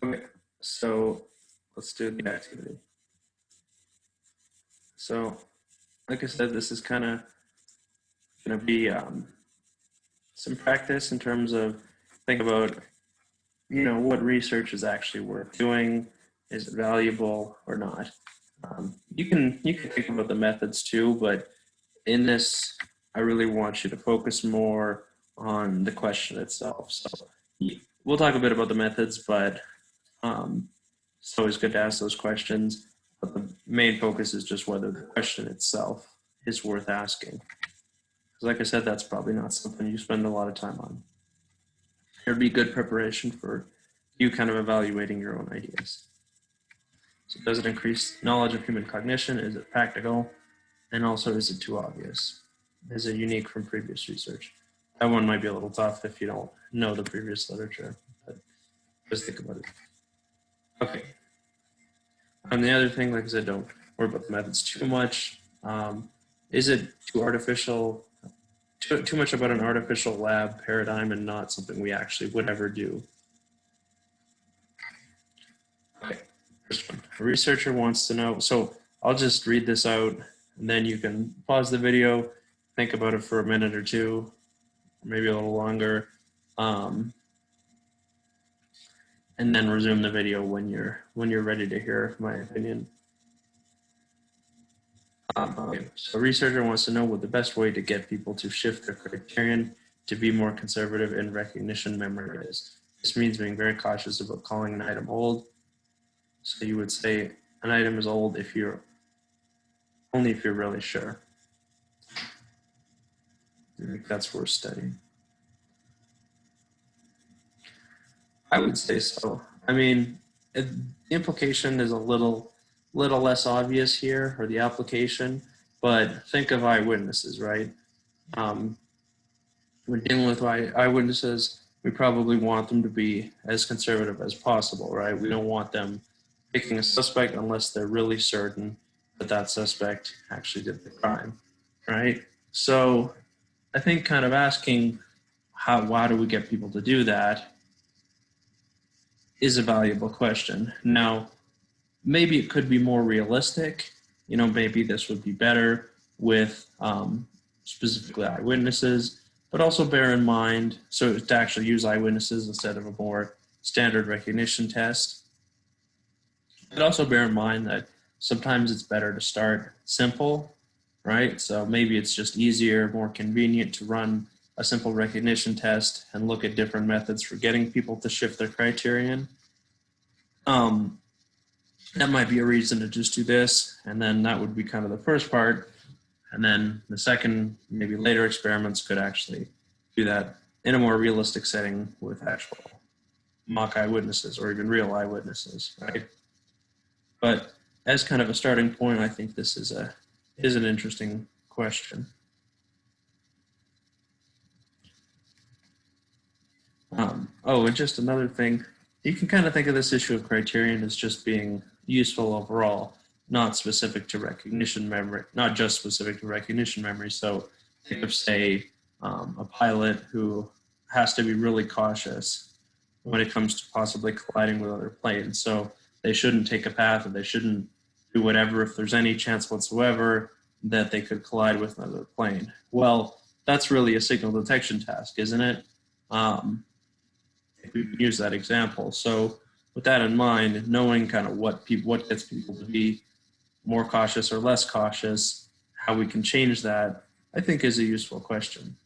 Okay, so let's do the activity. So, like I said, this is kind of going to be some practice in terms of think about, what research is actually worth doing. Is it valuable or not? You can think about the methods too, but in this, I really want you to focus more on the question itself. So we'll talk a bit about the methods, but it's always good to ask those questions. But the main focus is just whether the question itself is worth asking. Because, like I said, that's probably not something you spend a lot of time on. It would be good preparation for you kind of evaluating your own ideas. So, does it increase knowledge of human cognition? Is it practical? And also, is it too obvious? Is it unique from previous research? That one might be a little tough if you don't know the previous literature, but just think about it. Okay. And the other thing, like I said, don't worry about the methods too much. Is it too artificial, too much about an artificial lab paradigm and not something we actually would ever do? Okay, first one. A researcher wants to know, so I'll just read this out and then you can pause the video, think about it for a minute or two, maybe a little longer, and then resume the video when you're ready to hear my opinion. Okay. So a researcher wants to know what the best way to get people to shift their criterion to be more conservative in recognition memory is. This means being very cautious about calling an item old. So you would say an item is old if you're really sure. I think that's worth studying. I would say so. I mean, the implication is a little less obvious here, or the application, but think of eyewitnesses, right? When dealing with eyewitnesses, we probably want them to be as conservative as possible, right? We don't want them picking a suspect unless they're really certain that that suspect actually did the crime, right? So I think kind of asking why do we get people to do that is a valuable question. Now, maybe it could be more realistic. Maybe this would be better with specifically eyewitnesses, but also bear in mind, so to actually use eyewitnesses instead of a more standard recognition test. But also bear in mind that sometimes it's better to start simple, right? So maybe it's just easier, more convenient to run a simple recognition test and look at different methods for getting people to shift their criterion. That might be a reason to just do this, and then that would be kind of the first part. And then the second, maybe later experiments could actually do that in a more realistic setting with actual mock eyewitnesses or even real eyewitnesses, right? But as kind of a starting point, I think this is an interesting question. And just another thing, you can kind of think of this issue of criterion as just being useful overall, not specific to recognition memory, not just specific to recognition memory. So think of, say, a pilot who has to be really cautious when it comes to possibly colliding with other planes. So they shouldn't take a path, or they shouldn't do whatever if there's any chance whatsoever that they could collide with another plane. Well, that's really a signal detection task, isn't it? If we use that example. So with that in mind, knowing kind of what gets people to be more cautious or less cautious, how we can change that, I think is a useful question.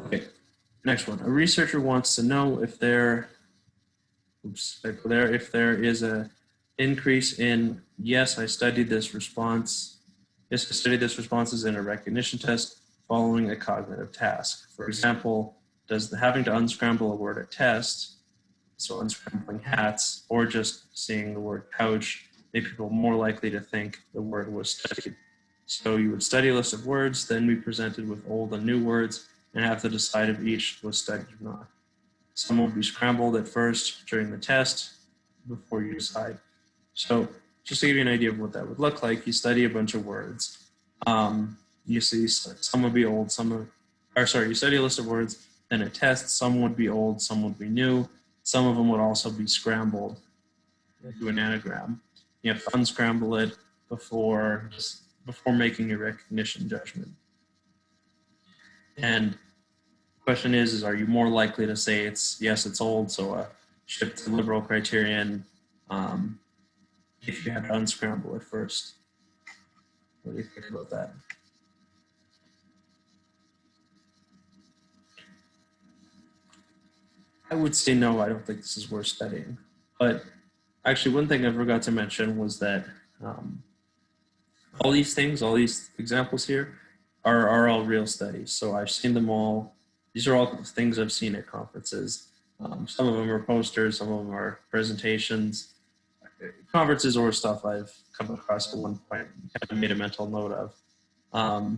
Okay, next one. A researcher wants to know if there is a increase in yes, I studied this response. Yes, I studied this responses in a recognition test following a cognitive task. For example, does having to unscramble a word at test, so unscrambling hats, or just seeing the word couch, make people more likely to think the word was studied? So you would study a list of words, then be presented with old and new words, and have to decide if each was studied or not. Some will be scrambled at first during the test before you decide. So just to give you an idea of what that would look like, you study a bunch of words. You see some will be old, you study a list of words, then a test. Some would be old, some would be new. Some of them would also be scrambled into an anagram. You have to unscramble it before making your recognition judgment. And the question is are you more likely to say it's old, so a shift to liberal criterion, if you had to unscramble it first? What do you think about that? I would say no, I don't think this is worth studying. But actually, one thing I forgot to mention was that all these examples here are all real studies. So I've seen them all. These are all things I've seen at conferences. Some of them are posters, some of them are presentations. Conferences or stuff I've come across at one point, kind of made a mental note of.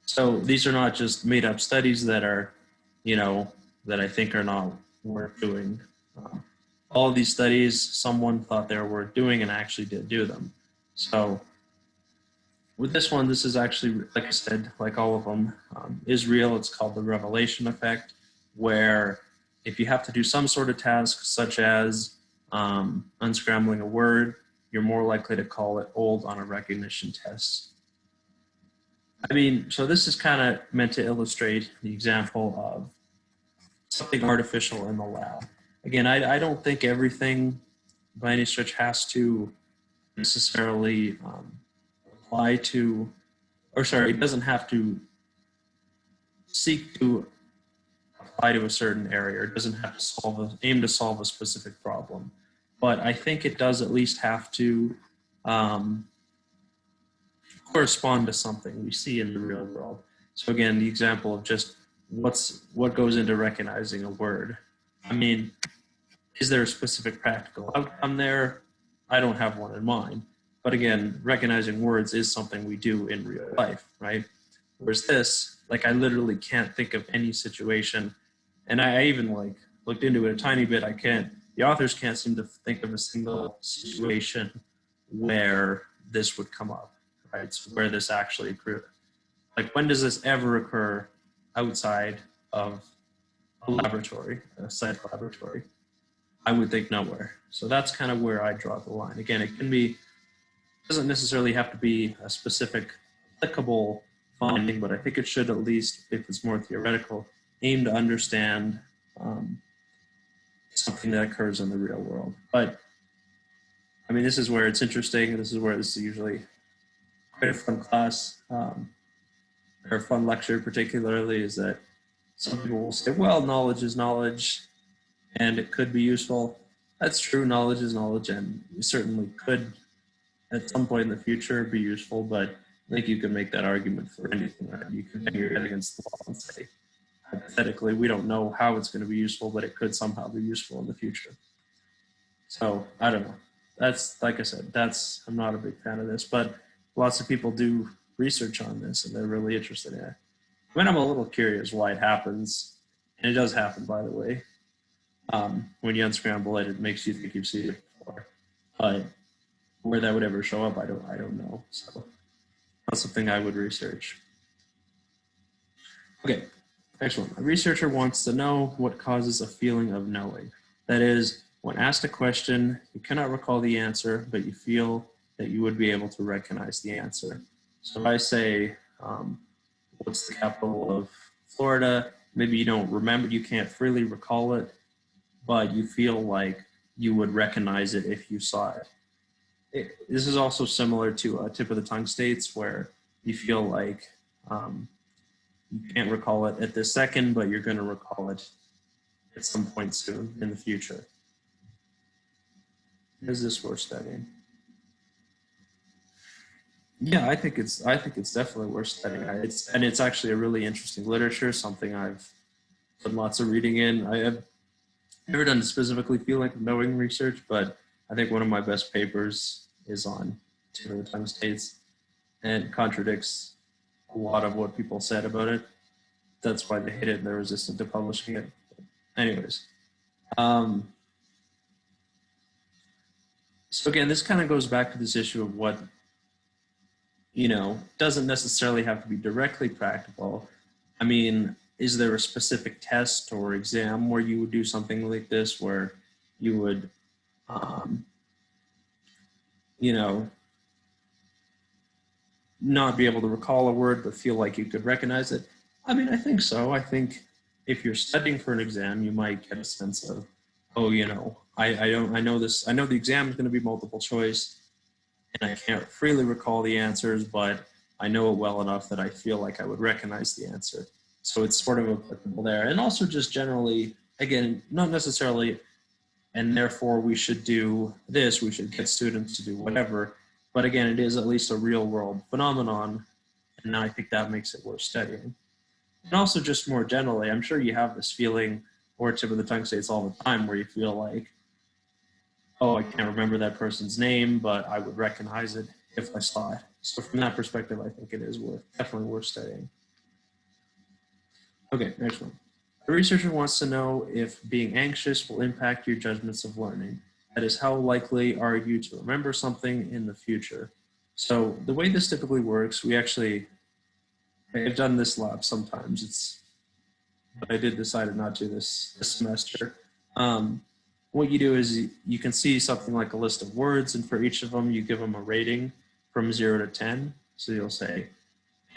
So these are not just made up studies that are, that I think are not worth doing. All of these studies, someone thought they were worth doing and actually did do them. So with this one, this is actually, like I said, like all of them, is real. It's called the revelation effect, where if you have to do some sort of task, such as unscrambling a word, you're more likely to call it old on a recognition test. I mean, so this is kind of meant to illustrate the example of something artificial in the lab. Again, I don't think everything by any stretch has to necessarily apply to, it doesn't have to seek to apply to a certain area, or it doesn't have to aim to solve a specific problem. But I think it does at least have to correspond to something we see in the real world. So again, the example of just what goes into recognizing a word. I mean, is there a specific practical outcome there? I don't have one in mind. But again, recognizing words is something we do in real life, right? Whereas this, I literally can't think of any situation, and I even looked into it a tiny bit. The authors can't seem to think of a single situation where this would come up, right? So where this actually occurred. When does this ever occur outside of a laboratory, a site laboratory? I would think nowhere. So that's kind of where I draw the line. Again, it doesn't necessarily have to be a specific applicable finding, but I think it should, at least if it's more theoretical, aim to understand something that occurs in the real world. But I mean, this is where it's interesting. This is usually quite a fun class, or a fun lecture particularly, is that some people will say, well, knowledge is knowledge and it could be useful. That's true, knowledge is knowledge, and you certainly could at some point in the future be useful, but I think you can make that argument for anything, right? You can bang your head against the wall and say, hypothetically, we don't know how it's going to be useful, but it could somehow be useful in the future. So I don't know. That's, like I said, I'm not a big fan of this, but lots of people do research on this and they're really interested in it. I mean, I'm a little curious why it happens, and it does happen, by the way. When you unscramble it, it makes you think you've seen it before. But where that would ever show up, I don't know. So that's something I would research. Okay, next one. A researcher wants to know what causes a feeling of knowing. That is, when asked a question, you cannot recall the answer, but you feel that you would be able to recognize the answer. So if I say, what's the capital of Florida? Maybe you don't remember, you can't freely recall it, but you feel like you would recognize it if you saw it. This is also similar to tip of the tongue states, where you feel like you can't recall it at this second, but you're going to recall it at some point soon in the future. Is this worth studying? Yeah, I think it's definitely worth studying. It's actually a really interesting literature, something I've done lots of reading in. I have never done specifically feel like knowing research, but I think one of my best papers is on tip of the tongue states, and contradicts a lot of what people said about it. That's why they hate it and they're resistant to publishing it. Anyways, so again, this kind of goes back to this issue of what, doesn't necessarily have to be directly practical. I mean, is there a specific test or exam where you would do something like this, where you would, you know, not be able to recall a word, but feel like you could recognize it? I mean, I think so. I think if you're studying for an exam, you might get a sense of, oh, you know, I know this, I know the exam is going to be multiple choice, and I can't freely recall the answers, but I know it well enough that I feel like I would recognize the answer. So it's sort of applicable there. And also just generally, again, not necessarily, and therefore we should do this, we should get students to do whatever. But again, it is at least a real world phenomenon. And I think that makes it worth studying. And also just more generally, I'm sure you have this feeling, or tip of the tongue states all the time, where you feel like, oh, I can't remember that person's name, but I would recognize it if I saw it. So from that perspective, I think it is definitely worth studying. Okay, next one. A researcher wants to know if being anxious will impact your judgments of learning. That is, how likely are you to remember something in the future? So the way this typically works, I've done this lab sometimes, but I did decide not to this semester. What you do is you can see something like a list of words, and for each of them, you give them a rating from 0 to 10. So you'll say,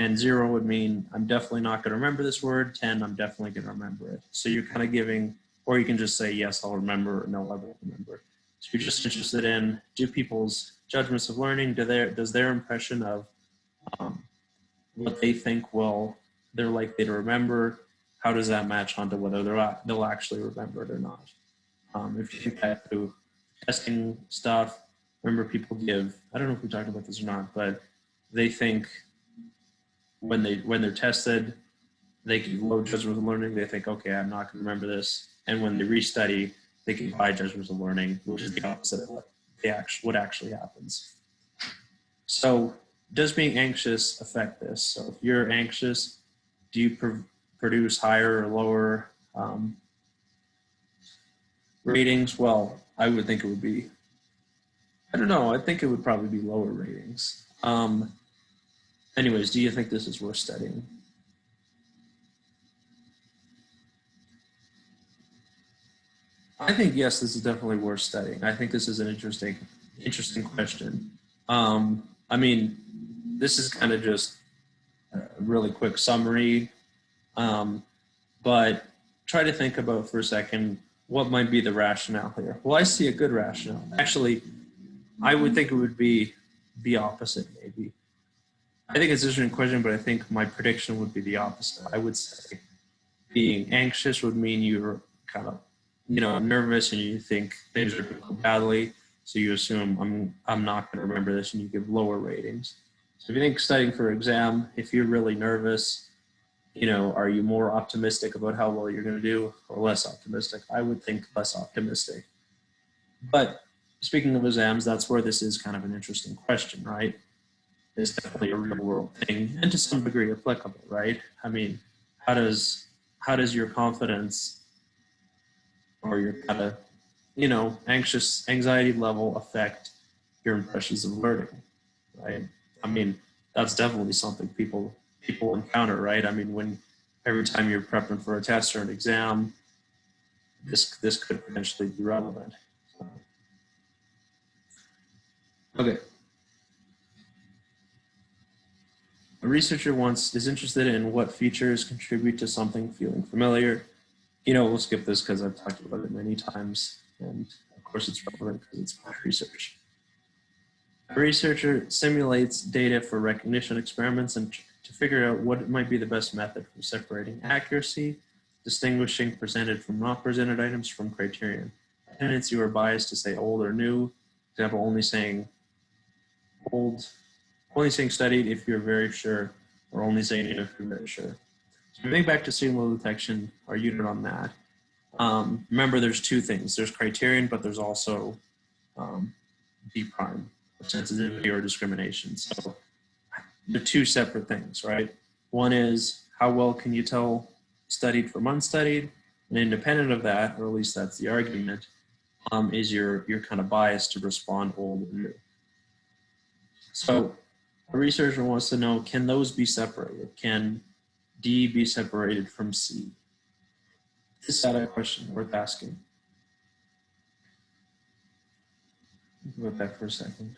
and 0 would mean I'm definitely not going to remember this word. 10, I'm definitely going to remember it. So you're kind of giving, or you can just say, yes, I'll remember, or no, I won't remember. So you're just interested in, do people's judgments of learning, does their impression of what they think they're likely to remember, how does that match onto whether they'll actually remember it or not? If you think that through testing stuff, remember people give, I don't know if we talked about this or not, but they think when they're tested, they give low judgments of learning. They think, okay, I'm not going to remember this. And when they restudy, they give high judgments of learning, which is the opposite of what actually happens. So does being anxious affect this? So if you're anxious, do you produce higher or lower ratings? Well, I would think it would be, I don't know, I think it would probably be lower ratings. Anyways, do you think this is worth studying? I think yes, this is definitely worth studying. I think this is an interesting question. I mean, this is kind of just a really quick summary, but try to think about for a second what might be the rationale here. Well, I see a good rationale. Actually, I would think it would be the opposite, maybe. I think it's an interesting question, but I think my prediction would be the opposite. I would say being anxious would mean you're kind of, nervous and you think things are going to go badly. So you assume I'm not going to remember this, and you give lower ratings. So if you think studying for exam, if you're really nervous, are you more optimistic about how well you're going to do or less optimistic? I would think less optimistic. But speaking of exams, that's where this is kind of an interesting question, right? It's definitely a real world thing and to some degree applicable, right? I mean, how does your confidence or your kind of, anxiety level affect your impressions of learning, right? I mean, that's definitely something people encounter, right? I mean, every time you're prepping for a test or an exam, this could potentially be relevant. Okay. A researcher is interested in what features contribute to something feeling familiar. We'll skip this because I've talked about it many times, and of course it's relevant because it's my research. A researcher simulates data for recognition experiments and to figure out what might be the best method for separating accuracy, distinguishing presented from not presented items from criterion. A tendency or bias to say old or new, for example, only saying studied if you're very sure, or only saying it if you're very sure. So moving back to signal detection, our unit on that. Remember, there's two things. There's criterion, but there's also D prime, sensitivity or discrimination. So they're two separate things, right? One is how well can you tell studied from unstudied, and independent of that, or at least that's the argument, is your kind of bias to respond old and new. So a researcher wants to know, can those be separated? Can D be separated from C? Is that a question worth asking? Think about that for a second.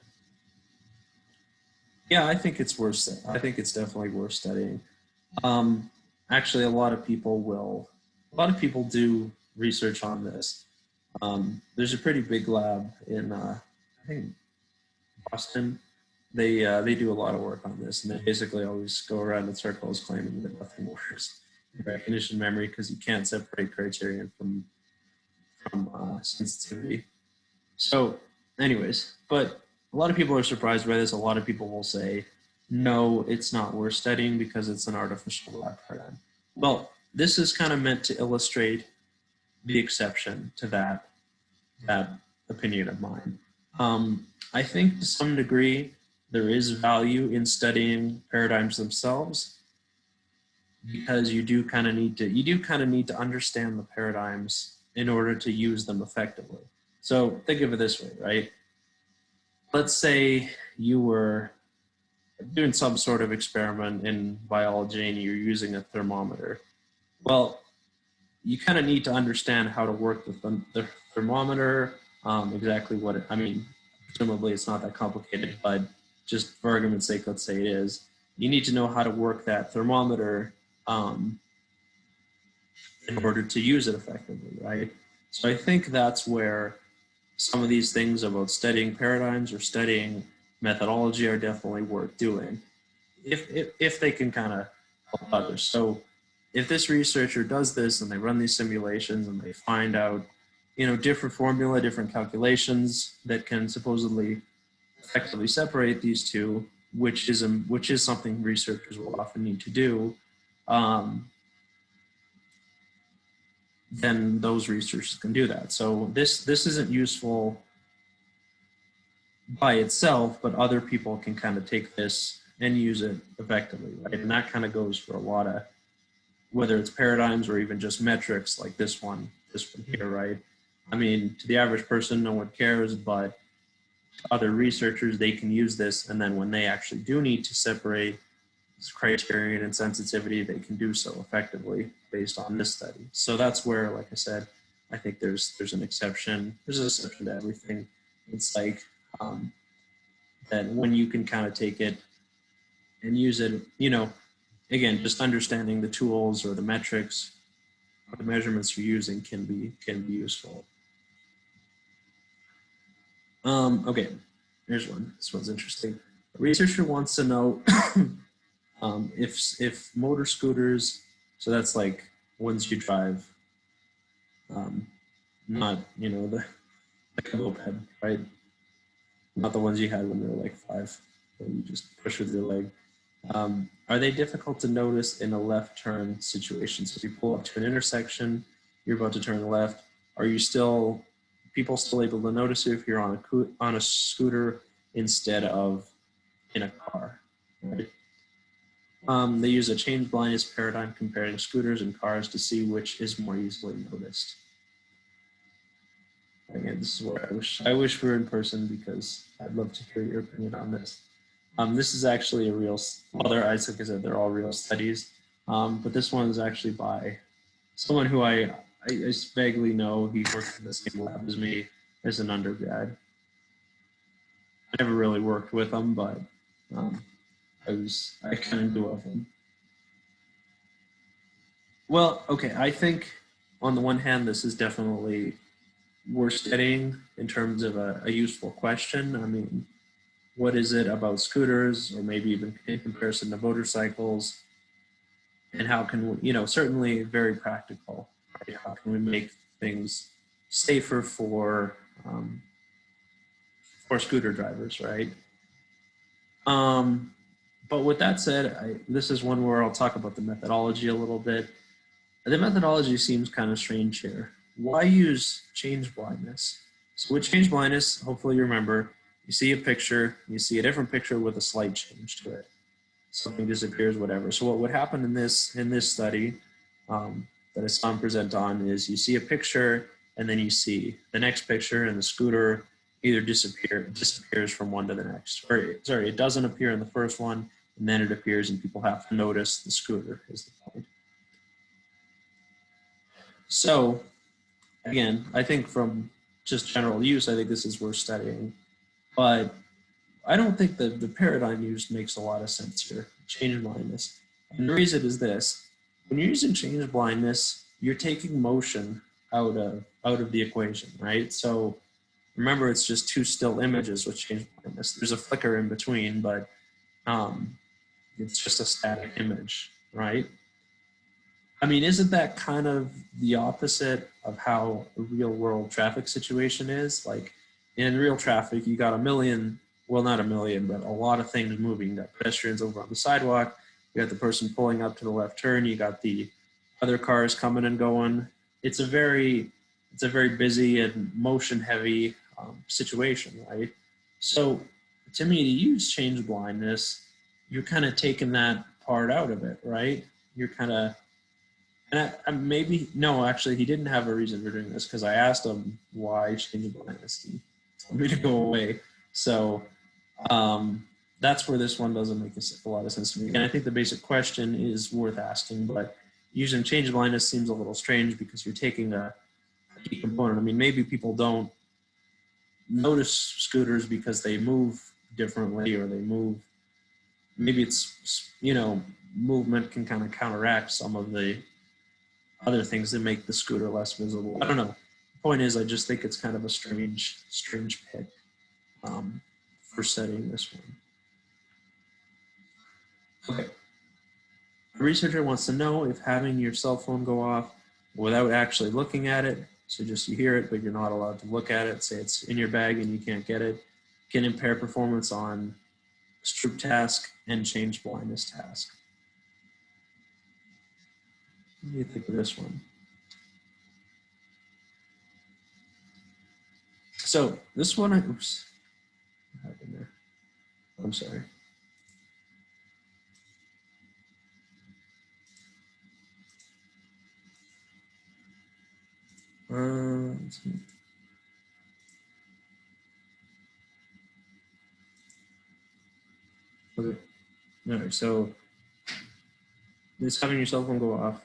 Yeah, I think it's worth. I think it's definitely worth studying. Actually, a lot of people do research on this. There's a pretty big lab in, I think, Boston. They do a lot of work on this, and they basically always go around in circles claiming that nothing works in recognition memory because you can't separate criterion from sensitivity. So, anyways, but a lot of people are surprised by this. A lot of people will say, no, it's not worth studying because it's an artificial lab paradigm. Well, this is kind of meant to illustrate the exception to that opinion of mine. I think to some degree there is value in studying paradigms themselves because you do kind of need to understand the paradigms in order to use them effectively. So think of it this way, right? Let's say you were doing some sort of experiment in biology and you're using a thermometer. Well, you kind of need to understand how to work the thermometer, exactly what it, I mean, presumably it's not that complicated, but just for argument's sake, let's say it is. You need to know how to work that thermometer in order to use it effectively, right? So I think that's where some of these things about studying paradigms or studying methodology are definitely worth doing if they can kind of help others. So if this researcher does this and they run these simulations and they find out, different formula, different calculations that can supposedly effectively separate these two, which is something researchers will often need to do, then those researchers can do that. So this isn't useful by itself, but other people can kind of take this and use it effectively, right? And that kind of goes for a lot of, whether it's paradigms or even just metrics like this one here, right? I mean, to the average person, no one cares, but other researchers, they can use this, and then when they actually do need to separate criterion and sensitivity, they can do so effectively based on this study. So that's where, like I said, I think there's an exception. There's an exception to everything. It's like that when you can kind of take it and use it, again, just understanding the tools or the metrics or the measurements you're using can be useful. Okay, here's one. This one's interesting. A researcher wants to know if motor scooters, so that's like ones you drive, not like a moped, right? Not the ones you had when you were like 5, that you just push with your leg. Are they difficult to notice in a left turn situation? So if you pull up to an intersection, you're about to turn left. Are people still able to notice you if you're on a scooter instead of in a car? Right? They use a change blindness paradigm comparing scooters and cars to see which is more easily noticed. Again, this is where I wish we were in person because I'd love to hear your opinion on this. This is actually a real, like I said, they're all real studies, but this one is actually by someone who I vaguely know. He worked in the same lab as me as an undergrad. I never really worked with him, but I kind of knew of him. Well, okay, I think on the one hand, this is definitely worth studying in terms of a useful question. I mean, what is it about scooters, or maybe even in comparison to motorcycles, and how can we, certainly very practical, right? How can we make things safer for scooter drivers, right? But with that said, this is one where I'll talk about the methodology a little bit. The methodology seems kind of strange here. Why use change blindness? So with change blindness, hopefully you remember, you see a picture, you see a different picture with a slight change to it. Something disappears, whatever. So what would happen in this study that I saw him present on is you see a picture and then you see the next picture and the scooter either disappears from one to the next. Or sorry, it doesn't appear in the first one and then it appears and people have to notice the scooter is the point. So again, I think from just general use, I think this is worth studying. But I don't think that the paradigm used makes a lot of sense here, change blindness. And the reason is this: when you're using change blindness, you're taking motion out of the equation, right? So remember, it's just two still images with change blindness. There's a flicker in between, but um, it's just a static image, right? I mean, isn't that kind of the opposite of how a real world traffic situation is? Like in real traffic, you got a million, well, not a million, but a lot of things moving. You got pedestrians over on the sidewalk, you got the person pulling up to the left turn, you got the other cars coming and going. It's a very, it's a very busy and motion heavy situation, right? So to me, to use change blindness, you're kind of taking that part out of it, right? You're kind of, and maybe no, actually, he didn't have a reason for doing this because I asked him why change blindness. He told me to go away. So that's where this one doesn't make a lot of sense to me. And I think the basic question is worth asking, but using change blindness seems a little strange because you're taking a key component. I mean, maybe people don't notice scooters because they move differently or they move. Maybe it's, movement can kind of counteract some of the other things that make the scooter less visible. I don't know. The point is, I just think it's kind of a strange pick for studying this one. Okay. A researcher wants to know if having your cell phone go off without actually looking at it, so just you hear it, but you're not allowed to look at it, say it's in your bag and you can't get it, can impair performance on Stroop task and change blindness task. What do you think of this one? So this one, oops, what happened there? I'm sorry. Let's see. Okay. All right. So is having your cell phone go off,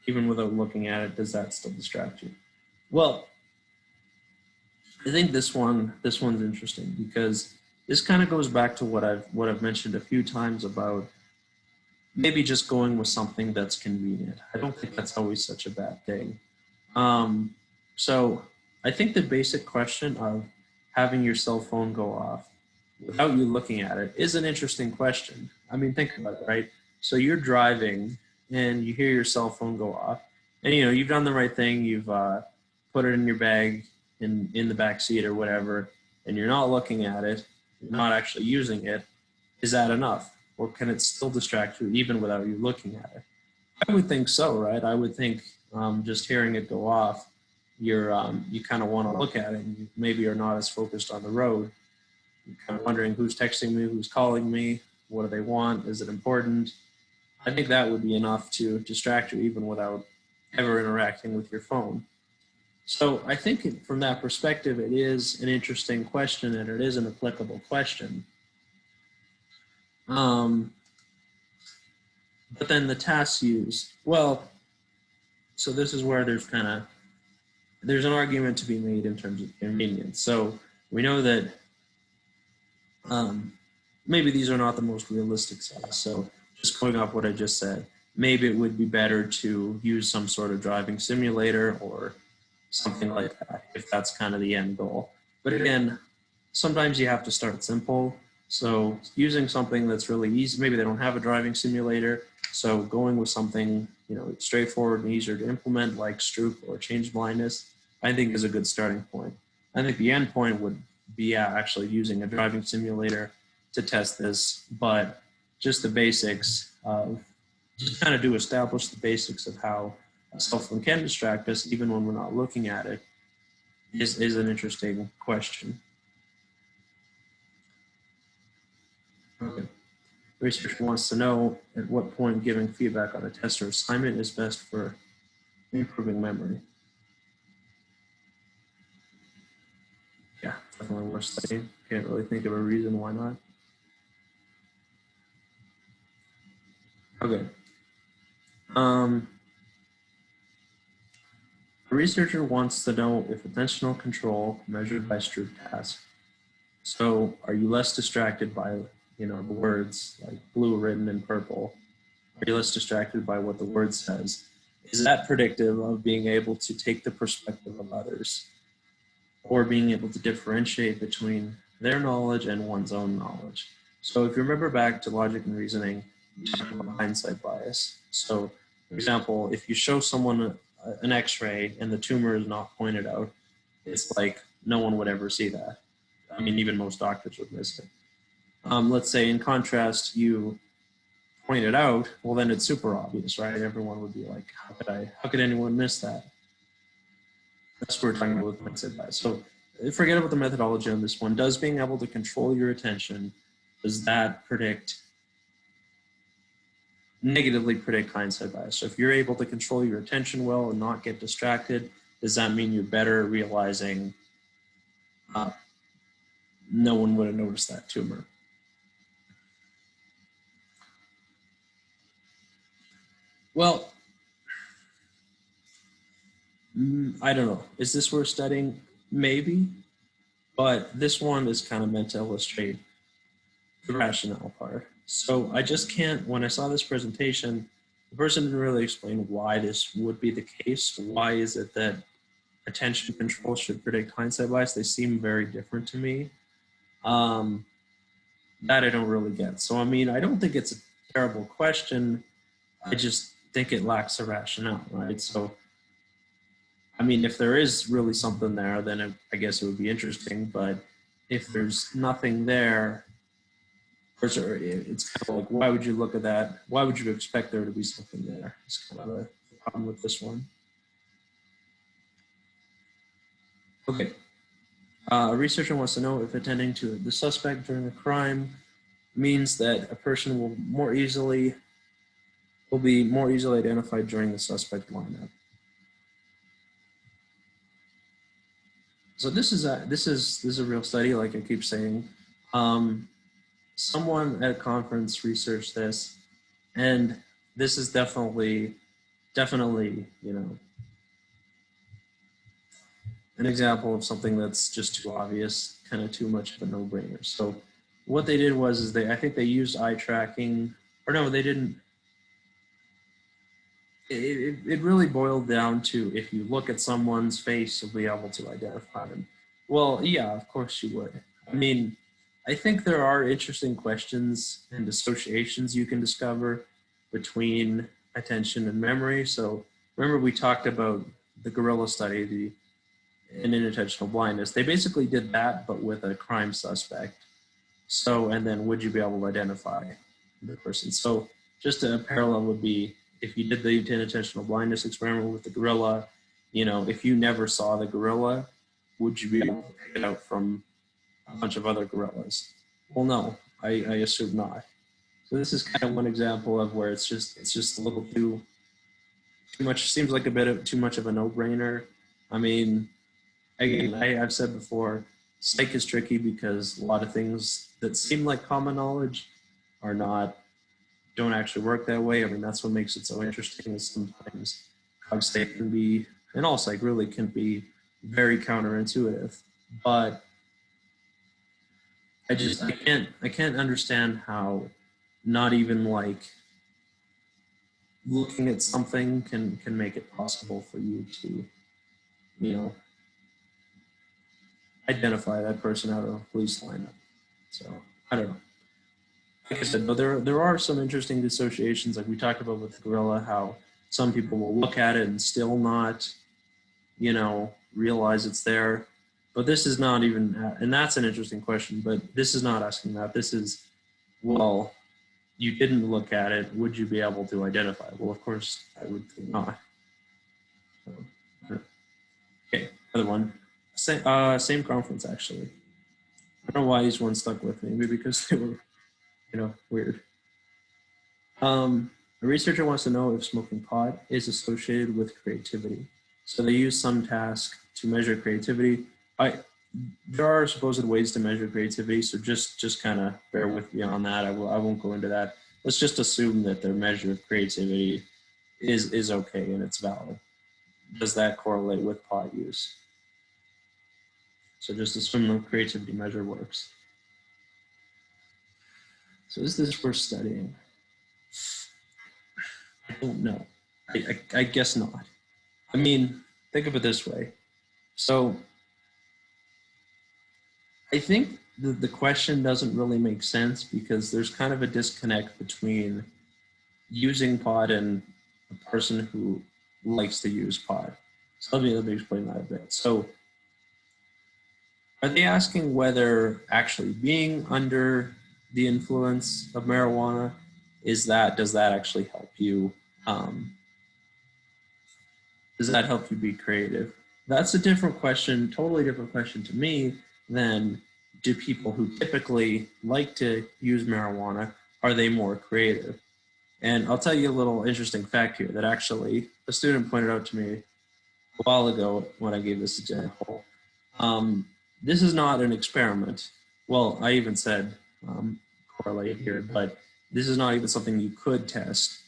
even without looking at it, does that still distract you? Well, I think this one's interesting because this kind of goes back to what I've mentioned a few times about maybe just going with something that's convenient. I don't think that's always such a bad thing. Um, so I think the basic question of having your cell phone go off without you looking at it is an interesting question. I mean, think about it, right? So you're driving and you hear your cell phone go off, and you've done the right thing. You've put it in your bag in the back seat or whatever, and you're not looking at it. You're not actually using it. Is that enough, or can it still distract you even without you looking at it? I would think so, right? I would think just hearing it go off, you kind of want to look at it, and you maybe are not as focused on the road. You're kind of wondering who's texting me, who's calling me, what do they want, is it important? I think that would be enough to distract you even without ever interacting with your phone. So I think from that perspective, it is an interesting question and it is an applicable question. Um, but then the tasks used, well, so this is where there's an argument to be made in terms of convenience. So we know that maybe these are not the most realistic size. So just going off what I just said, maybe it would be better to use some sort of driving simulator or something like that if that's kind of the end goal. But again, sometimes you have to start simple. So using something that's really easy, maybe they don't have a driving simulator. So going with something, straightforward and easier to implement like Stroop or change blindness, I think is a good starting point. I think the end point would be actually using a driving simulator to test this, but just the basics of just kind of do establish the basics of how a cell phone can distract us even when we're not looking at it is an interesting question. Okay. Researcher wants to know at what point giving feedback on a test or assignment is best for improving memory. Yeah, definitely worth studying. Can't really think of a reason why not. Okay. A researcher wants to know if attentional control measured by Stroop task. So are you less distracted by, the words like blue written in purple? Are you less distracted by what the word says? Is that predictive of being able to take the perspective of others or being able to differentiate between their knowledge and one's own knowledge? So if you remember back to logic and reasoning, we talked about hindsight bias. So for example, if you show someone an x-ray and the tumor is not pointed out, it's like no one would ever see that. I mean, even most doctors would miss it. Let's say in contrast, you point it out, well then it's super obvious, right? Everyone would be like, how could anyone miss that? That's what we're talking about with hindsight bias. So forget about the methodology on this one. Does being able to control your attention, does that negatively predict hindsight bias? So if you're able to control your attention well and not get distracted, does that mean you're better at realizing no one would have noticed that tumor? Well, I don't know. Is this worth studying? Maybe. But this one is kind of meant to illustrate the rationale part. So I just can't, when I saw this presentation, the person didn't really explain why this would be the case. Why is it that attention control should predict hindsight bias? They seem very different to me. That I don't really get. So, I mean, I don't think it's a terrible question. I just think it lacks a rationale, right? So, I mean, if there is really something there, then I guess it would be interesting. But if there's nothing there, it's kind of like, why would you look at that? Why would you expect there to be something there? It's kind of a problem with this one. Okay. A researcher wants to know if attending to the suspect during a crime means that a person will be more easily identified during the suspect lineup. So this is a real study, like I keep saying. Someone at a conference researched this, and this is definitely, an example of something that's just too obvious, kind of too much of a no-brainer. So what they did was I think they used eye tracking, or no, they didn't. It really boiled down to, if you look at someone's face, you'll be able to identify them. Well, yeah, of course you would. I mean, I think there are interesting questions and associations you can discover between attention and memory. So remember we talked about the gorilla study, and inattentional blindness. They basically did that, but with a crime suspect. So, and then would you be able to identify the person? So just a parallel would be, if you did the inattentional blindness experiment with the gorilla, if you never saw the gorilla, would you be able to pick it out from a bunch of other gorillas? Well, no, I assume not. So this is kind of one example of where it's just a little too much. Seems like a bit of too much of a no-brainer. I mean, again, I've said before, psych is tricky because a lot of things that seem like common knowledge don't actually work that way. I mean, that's what makes it so interesting, is sometimes cog psych can be, and all psych really can be, very counterintuitive. But I can't understand how not even like looking at something can make it possible for you to, identify that person out of a police lineup. So I don't know. Like I said, but there are some interesting dissociations, like we talked about with the gorilla, how some people will look at it and still not, realize it's there. But this is not even, and that's an interesting question, but this is not asking that. This is, well, you didn't look at it, would you be able to identify it? Well, of course, I would think not. So, okay, another one. Same conference, actually. I don't know why these ones stuck with me. Maybe because they were, weird. A researcher wants to know if smoking pot is associated with creativity. So they use some task to measure creativity. There are supposed ways to measure creativity, so just kind of bear with me on that. I won't go into that. Let's just assume that their measure of creativity is okay and it's valid. does that correlate with pot use? So just assume the creativity measure works. So is this worth studying? I don't know. I guess not. I mean, think of it this way. So I think the question doesn't really make sense because there's kind of a disconnect between using pot and a person who likes to use pot. So let me explain that a bit. So are they asking whether actually being under the influence of marijuana does that actually help you? Does that help you be creative? That's a different question, totally different question to me than do people who typically like to use marijuana, are they more creative? And I'll tell you a little interesting fact here that actually a student pointed out to me a while ago when I gave this example. This is not an experiment. Well, I even said correlate here, but this is not even something you could test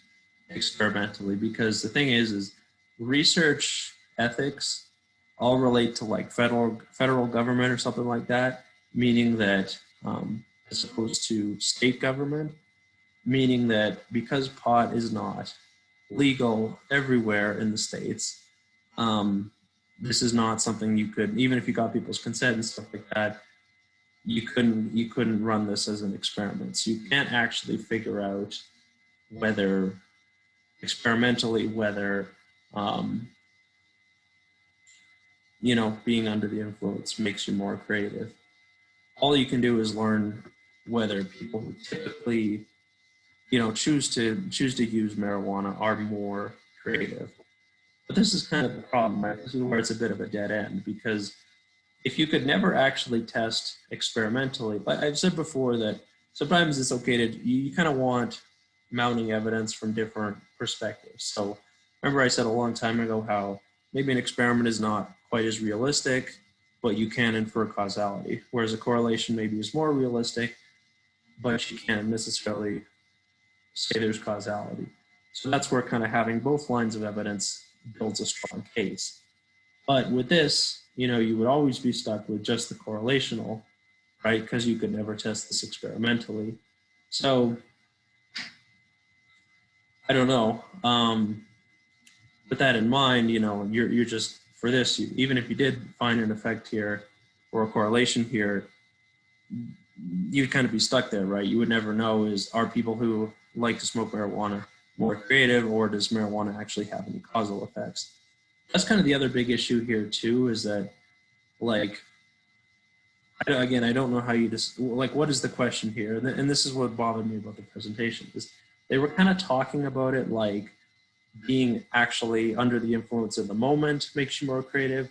experimentally because the thing is research ethics all relate to like federal government or something like that, meaning that as opposed to state government, meaning that because pot is not legal everywhere in the states, this is not something you could, even if you got people's consent and stuff like that, you couldn't run this as an experiment. So you can't actually figure out whether experimentally whether being under the influence makes you more creative. All you can do is learn whether people who typically choose to use marijuana are more creative. But this is kind of the problem, right? This is where it's a bit of a dead end because if you could never actually test experimentally, but I've said before that sometimes it's okay to, you kind of want mounting evidence from different perspectives. So remember I said a long time ago how maybe an experiment is not quite as realistic, but you can infer causality, whereas a correlation maybe is more realistic, but you can't necessarily say there's causality. So that's where kind of having both lines of evidence builds a strong case. But with this, you would always be stuck with just the correlational, right? Because you could never test this experimentally. So I don't know. With that in mind, you're just, for this, even if you did find an effect here or a correlation here, you'd kind of be stuck there, right? You would never know are people who like to smoke marijuana more creative, or does marijuana actually have any causal effects? That's kind of the other big issue here too, is that like, again, I don't know how you just, like, what is the question here? And this is what bothered me about the presentation, is they were kind of talking about it like being actually under the influence of the moment makes you more creative,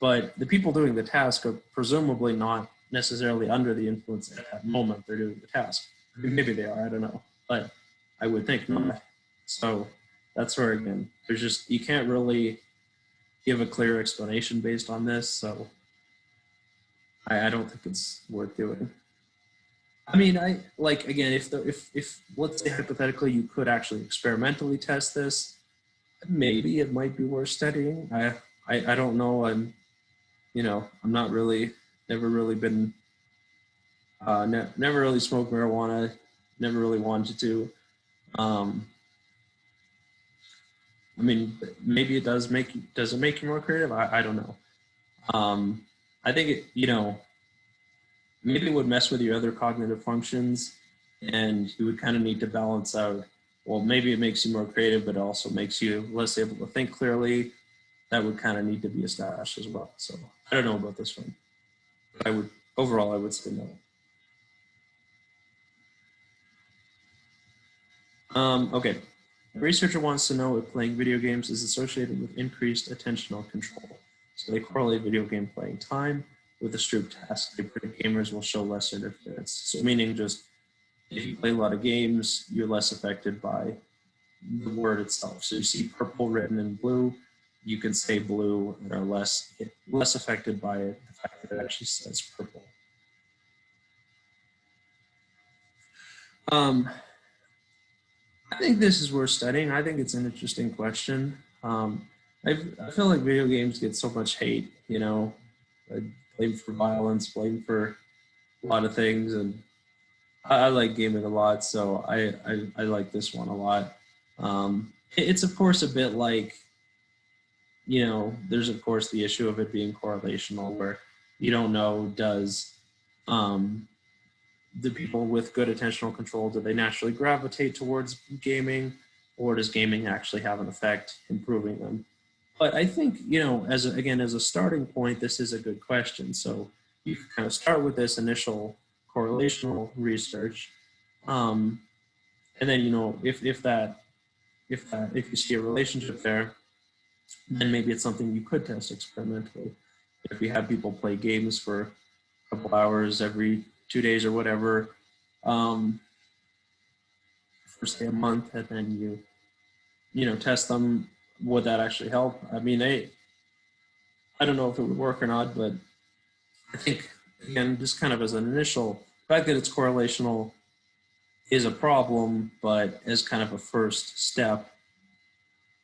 but the people doing the task are presumably not necessarily under the influence at that moment they're doing the task. Maybe they are, I don't know, but I would think not. So that's where, again, there's just, you can't really give a clear explanation based on this, so I don't think it's worth doing. I mean, again, if let's say hypothetically you could actually experimentally test this, maybe it might be worth studying. I don't know. I'm not really, never really been, never really smoked marijuana, never really wanted to. I mean, maybe it does it make you more creative? I don't know. I think it, maybe it would mess with your other cognitive functions, and you would kind of need to balance out, well, maybe it makes you more creative, but it also makes you less able to think clearly. That would kind of need to be established as well. So I don't know about this one. Overall, I would say no. Okay. A researcher wants to know if playing video games is associated with increased attentional control. So they correlate video game playing time with a Stroop task. They predict gamers will show less interference. So meaning just if you play a lot of games, you're less affected by the word itself. So you see purple written in blue, you can say blue and are less affected by it, the fact that it actually says purple. I think this is worth studying. I think it's an interesting question. I feel like video games get so much hate, you know, blamed for violence, blamed for a lot of things, and I like gaming a lot, so I like this one a lot. It's of course a bit like, you know, there's of course the issue of it being correlational, where you don't know, does um, the people with good attentional control, do they naturally gravitate towards gaming, or does gaming actually have an effect improving them? But I think, you know, again, as a starting point, this is a good question. So you can kind of start with this initial correlational research. Um, and then, you know, if you see a relationship there, then maybe it's something you could test experimentally. If you have people play games for a couple hours every 2 days or whatever, um, for say a month, and then you know, test them, would that actually help? I mean, I don't know if it would work or not, but I think, again, just kind of as an initial, the fact that it's correlational is a problem, but as kind of a first step,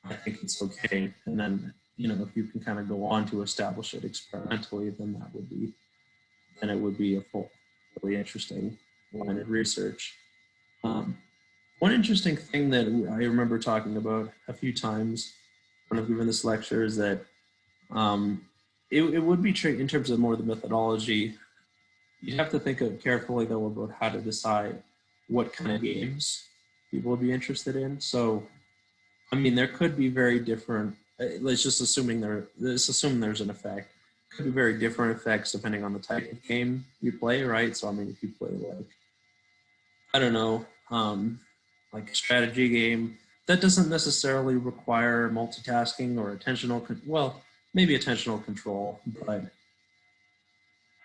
I think it's okay. And then, you know, if you can kind of go on to establish it experimentally, then it would be a full, really interesting line of research. One interesting thing that I remember talking about a few times when I've given this lecture is that um, it would be tricky in terms of more the methodology. You'd have to think carefully though about how to decide what kind of games people would be interested in. So, I mean, there could be very different. Let's just assume there's an effect. Could be very different effects depending on the type of game you play, right? So, I mean, if you play like, I don't know, like a strategy game, that doesn't necessarily require multitasking or maybe attentional control, but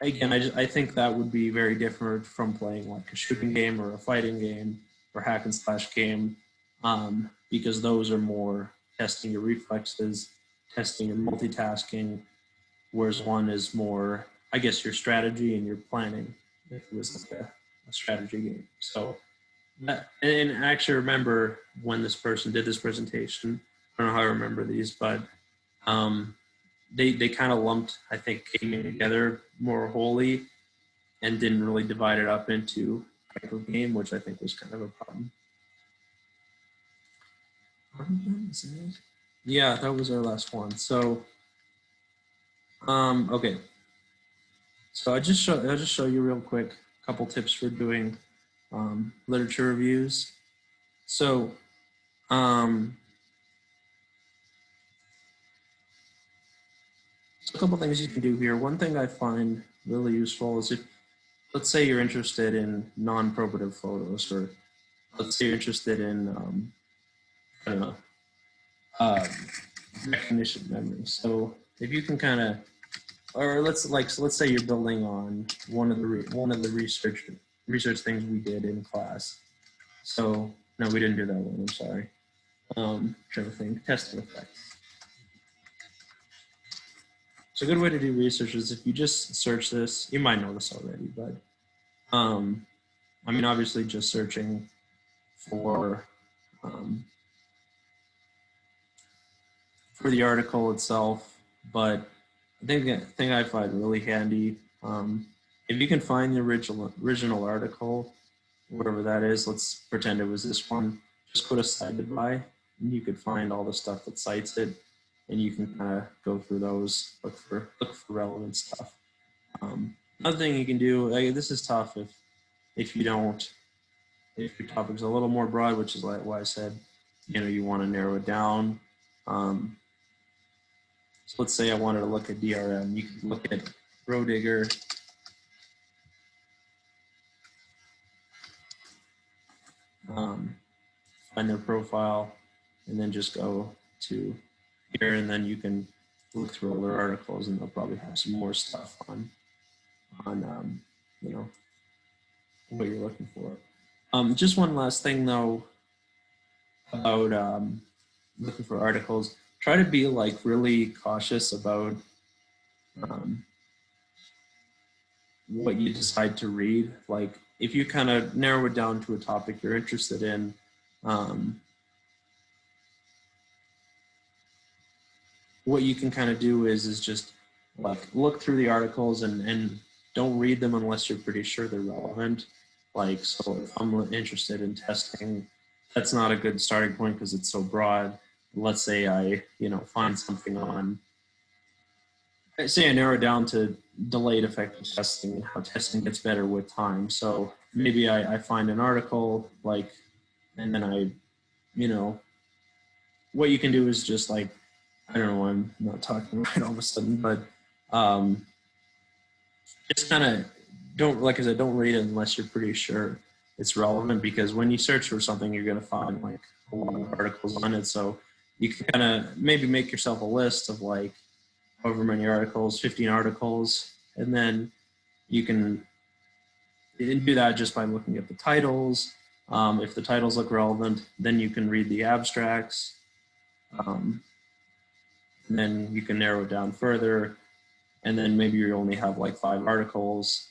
again, I think that would be very different from playing like a shooting game or a fighting game or hack and slash game, because those are more testing your reflexes, testing your multitasking, whereas one is more, I guess, your strategy and your planning, if it was like a strategy game. So, and I actually remember when this person did this presentation, I don't know how I remember these, but um, they kind of lumped, I think, gaming together more wholly and didn't really divide it up into type of game, which I think was kind of a problem. Yeah, that was our last one. So, okay. So I'll just show you real quick a couple tips for doing literature reviews. So, a couple things you can do here. One thing I find really useful is if, let's say you're interested in non-probative photos, or let's say you're interested in, I don't know, recognition memory. So if you can kind of, or let's say you're building on one of the research things we did in class. So no, we didn't do that one. I'm sorry. Trying to think. Testing effects. So a good way to do research is if you just search this. You might know this already, but I mean, obviously, just searching for the article itself, but the thing I find really handy, if you can find the original article, whatever that is, let's pretend it was this one, just go to Cited By, and you could find all the stuff that cites it, and you can kind of go through those, look for relevant stuff. Another thing you can do, this is tough if your topic's a little more broad, which is like why I said, you know, you want to narrow it down. So let's say I wanted to look at DRM. You can look at Roediger, find their profile, and then just go to here, and then you can look through all their articles, and they'll probably have some more stuff on you know, what you're looking for. Just one last thing though about looking for articles. Try to be like really cautious about what you decide to read. Like if you kind of narrow it down to a topic you're interested in, what you can kind of do is just like look through the articles and don't read them unless you're pretty sure they're relevant. Like, so if I'm interested in testing, that's not a good starting point because it's so broad. Let's say I, find something on, say I narrow down to delayed effective testing and how testing gets better with time. So maybe I find an article like, and then you know, what you can do is just like, I don't know, I'm not talking right all of a sudden, but just kind of don't, like I said, don't read it unless you're pretty sure it's relevant, because when you search for something, you're going to find like a lot of articles on it. So you can kind of maybe make yourself a list of like however many articles, 15 articles, and then you can do that just by looking at the titles. If the titles look relevant, then you can read the abstracts. And then you can narrow it down further, and then maybe you only have like 5 articles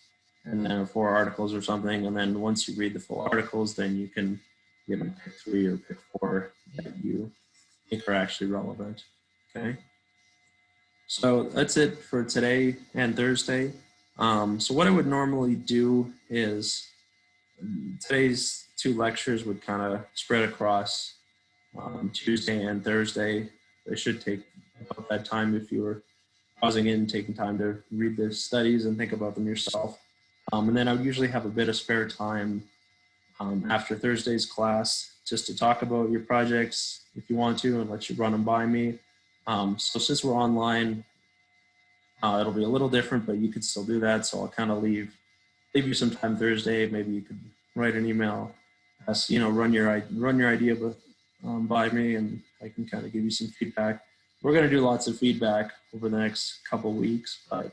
and then 4 articles or something, and then once you read the full articles, then you can pick 3 or pick 4 that you think are actually relevant. Okay, so that's it for today and Thursday. So what I would normally do is today's 2 lectures would kind of spread across Tuesday and Thursday. They should take about that time if you were pausing in, taking time to read the studies and think about them yourself. And then I would usually have a bit of spare time after Thursday's class just to talk about your projects if you want to and let you run them by me. So since we're online, it'll be a little different, but you could still do that. So I'll kind of leave you some time Thursday. Maybe you could write an email, run your idea by me, and I can kind of give you some feedback. We're going to do lots of feedback over the next couple of weeks, but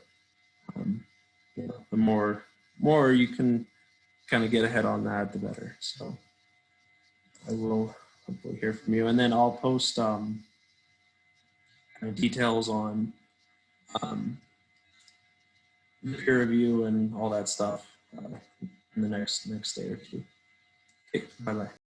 the more you can kind of get ahead on that, the better. So I will hopefully hear from you, and then I'll post kind of details on the peer review and all that stuff in the next day or two. Okay, bye-bye.